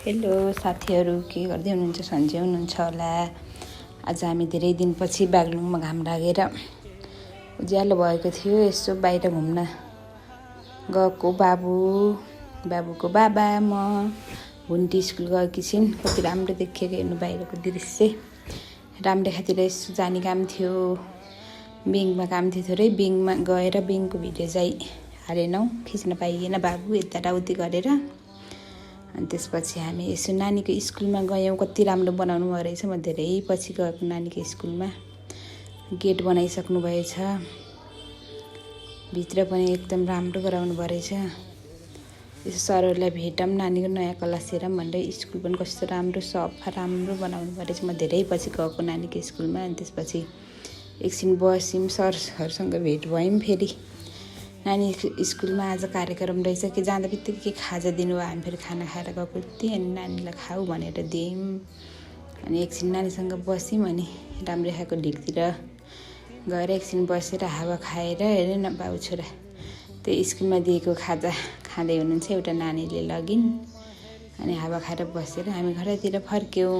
Hello साथीहरू, के गर्दै हुनुहुन्छ? सन्चै हुनुहुन्छ होला। आज हामी धेरै दिनपछि बागलुङमा घाम लागेर उज्यालो भएको थियो। यसो बाहिर घुम्न गएको बाबुको बाबा म हुन्टी स्कुल गएकी छिन्। कति राम्रो देखिएको हेर्नु बाहिरको दृश्य। राम्रो खातिर यसो जाने काम थियो, ब्याङ्कमा काम थियो थोरै। ब्याङ्कमा गएर ब्याङ्कको भिडियो चाहिँ हालेनौँ, खिच्न पाइएन। बाबु यताउति गरेर अनि त्यसपछि हामी यसो नानीको स्कुलमा गयौँ। कति राम्रो बनाउनु भयो रहेछ। म धेरै पछि गएको नानीको स्कुलमा। गेट बनाइसक्नु भएछ, भित्र पनि एकदम राम्रो गराउनु भयो रहेछ। यसो सरहरूलाई भेटौँ, नानीको नयाँ क्लास हेरौँ भनेर स्कुल पनि कस्तो राम्रो सफा राम्रो बनाउनु भयो रहेछ। म धेरै पछि गएको नानीको स्कुलमा। अनि त्यसपछि एकछिन बस्यौँ, सरहरूसँग भेट भयौँ। फेरि नानी स्कुलमा आज कार्यक्रम रहेछ कि जाँदा बित्तिकै खाजा दिनुभयो। हामी फेरि खाना खाएर गएको थिएँ। अनि नानीलाई खाऊ भनेर दियौँ। अनि एकछिन नानीसँग बस्यौँ। अनि राम्रो खाएको ढिकतिर गएर एकछिन बसेर हावा खाएर हेरेन बाबु छोरा त्यो स्कुलमा दिएको खाजा खाँदै हुनुहुन्छ। एउटा नानीले लगिन्। अनि हावा खाएर बसेर हामी घरतिर फर्क्यौँ।